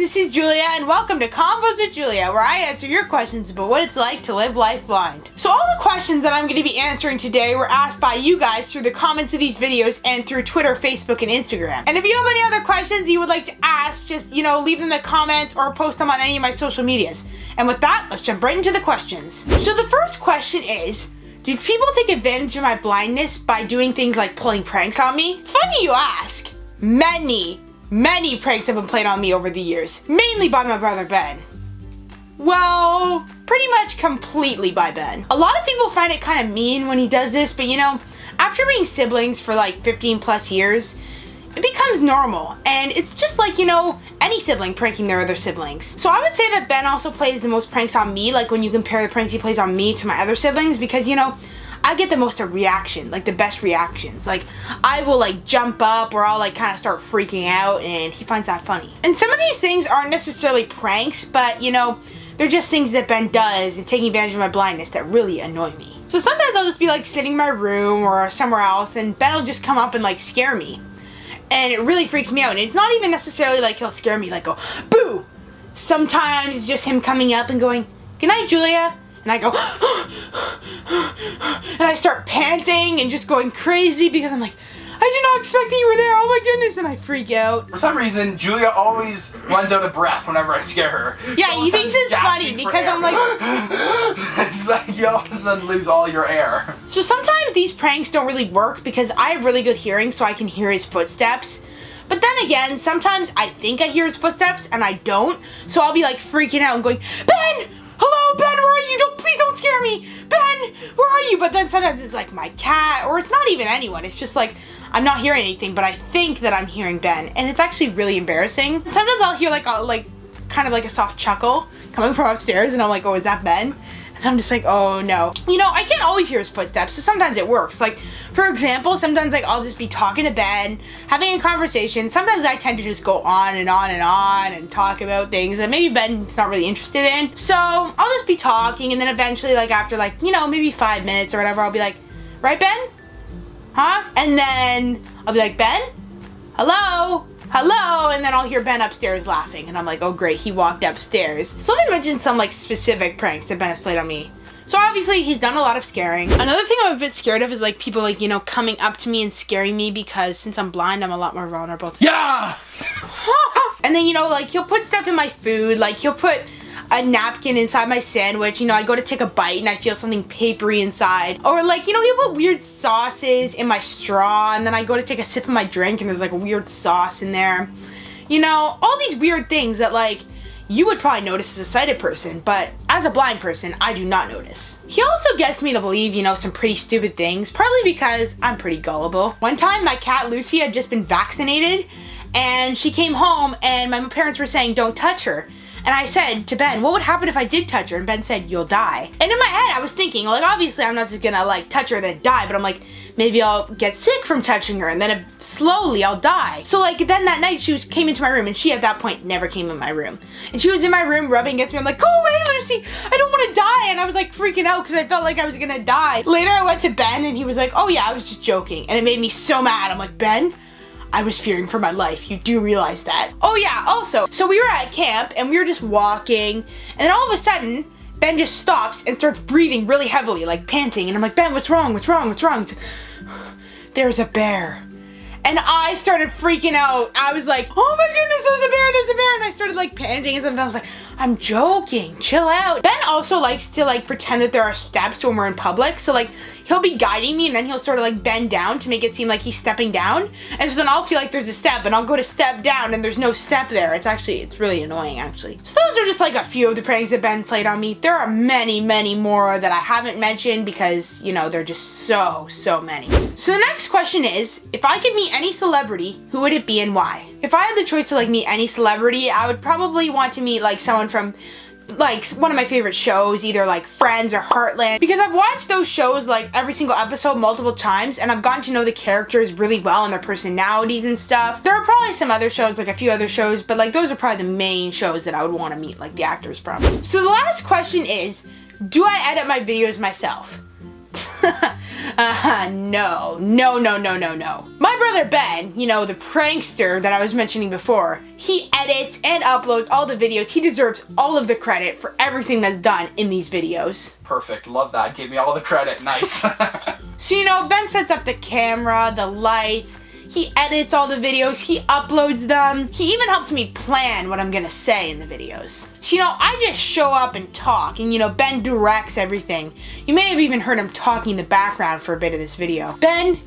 this is Julia, and welcome to Convos with Julia, where I answer your questions about what it's like to live life blind. So all the questions that I'm going to be answering today were asked by you guys through the comments of these videos and through Twitter, Facebook, and Instagram. And if you have any other questions you would like to ask, just, leave them in the comments or post them on any of my social medias. And with that, let's jump right into the questions. So the first question is, do people take advantage of my blindness by doing things like pulling pranks on me? Funny you ask. Many pranks have been played on me over the years, mainly by my brother Ben. Well, pretty much completely by Ben. A lot of people find it kind of mean when he does this, but after being siblings for like 15 plus years, it becomes normal. And it's just like, any sibling pranking their other siblings. So I would say that Ben also plays the most pranks on me, like when you compare the pranks he plays on me to my other siblings, because, I get the most reaction, like the best reactions. Like I will jump up or I'll kind of start freaking out, and he finds that funny. And some of these things aren't necessarily pranks, but they're just things that Ben does and taking advantage of my blindness that really annoy me. So sometimes I'll just be sitting in my room or somewhere else, and Ben will just come up and scare me. And it really freaks me out. And it's not even necessarily he'll scare me, go, boo! Sometimes it's just him coming up and going, good night, Julia. And I go, and I start panting and just going crazy because I'm like, I did not expect that you were there, oh my goodness, and I freak out. For some reason, Julia always runs out of breath whenever I scare her. Yeah, he thinks it's funny because I'm like... It's like you all of a sudden lose all your air. So sometimes these pranks don't really work because I have really good hearing, so I can hear his footsteps. But then again, sometimes I think I hear his footsteps and I don't, so I'll be freaking out and going, Ben! Hello, Ben, where are you? Please don't scare me! Ben, where are you? But then sometimes it's my cat, or it's not even anyone. It's just I'm not hearing anything, but I think that I'm hearing Ben, and it's actually really embarrassing. Sometimes I'll hear kind of a soft chuckle coming from upstairs, and I'm like, oh, is that Ben? And I'm just oh no. I can't always hear his footsteps, so sometimes it works. For example, sometimes I'll just be talking to Ben, having a conversation. Sometimes I tend to just go on and on and on and talk about things that maybe Ben's not really interested in. So I'll just be talking, and then eventually after maybe 5 minutes or whatever, I'll be like, right, Ben? Huh? And then I'll be like, Ben? Hello? Hello? And then I'll hear Ben upstairs laughing, and I'm like, oh great, he walked upstairs. So let me mention some specific pranks that Ben has played on me. So obviously he's done a lot of scaring. Another thing I'm a bit scared of is people coming up to me and scaring me, because since I'm blind, I'm a lot more vulnerable to And then he'll put stuff in my food, he'll put a napkin inside my sandwich. I go to take a bite and I feel something papery inside. Or he'll put weird sauces in my straw, and then I go to take a sip of my drink and there's a weird sauce in there. All these weird things that you would probably notice as a sighted person, but as a blind person, I do not notice. He also gets me to believe, some pretty stupid things, partly because I'm pretty gullible. One time my cat Lucy had just been vaccinated, and she came home and my parents were saying, don't touch her. And I said to Ben, what would happen if I did touch her? And Ben said, you'll die. And in my head, I was thinking, obviously I'm not just gonna touch her then die, but I'm maybe I'll get sick from touching her, and then slowly I'll die. So then that night she came into my room, and she at that point never came in my room. And she was in my room rubbing against me. I'm like, go away, Lucy, I don't want to die. And I was freaking out because I felt like I was gonna die. Later I went to Ben and he was like, oh yeah, I was just joking. And it made me so mad. I'm like, Ben, I was fearing for my life. You do realize that. Oh yeah, also, so we were at camp and we were just walking, and then all of a sudden, Ben just stops and starts breathing really heavily, panting. And I'm like, Ben, what's wrong? What's wrong? What's wrong? He's like, there's a bear. And I started freaking out. I was like, oh my goodness, there's a bear, there's a bear. And I started panting, and sometimes I was like, I'm joking, chill out. Ben also likes to pretend that there are steps when we're in public. So he'll be guiding me, and then he'll sort of bend down to make it seem like he's stepping down. And so then I'll feel like there's a step, and I'll go to step down and there's no step there. It's really annoying actually. So those are just a few of the pranks that Ben played on me. There are many more that I haven't mentioned because, they're just so many. So the next question is, if I could meet any celebrity, who would it be and why? If I had the choice to meet any celebrity, I would probably want to meet someone from one of my favorite shows, either Friends or Heartland, because I've watched those shows every single episode multiple times, and I've gotten to know the characters really well and their personalities and stuff. There are probably some other shows, a few other shows, but those are probably the main shows that I would want to meet the actors from. So the last question is, do I edit my videos myself? No. My brother Ben, you know, the prankster that I was mentioning before, he edits and uploads all the videos. He deserves all of the credit for everything that's done in these videos. Perfect, love that. Gave me all the credit, nice. So, you know, Ben sets up the camera, the lights, he edits all the videos, he uploads them. He even helps me plan what I'm gonna say in the videos. So, you know, I just show up and talk, and you know, Ben directs everything. You may have even heard him talking in the background for a bit of this video. Ben,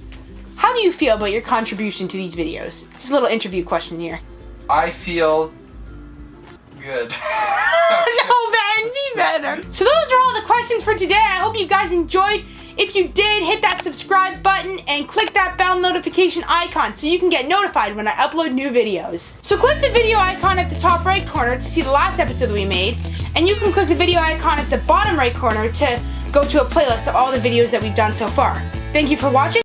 how do you feel about your contribution to these videos? Just a little interview question here. I feel good. No, Ben, be better. So those are all the questions for today. I hope you guys enjoyed. If you did, hit that subscribe button and click that bell notification icon so you can get notified when I upload new videos. So click the video icon at the top right corner to see the last episode that we made, and you can click the video icon at the bottom right corner to go to a playlist of all the videos that we've done so far. Thank you for watching.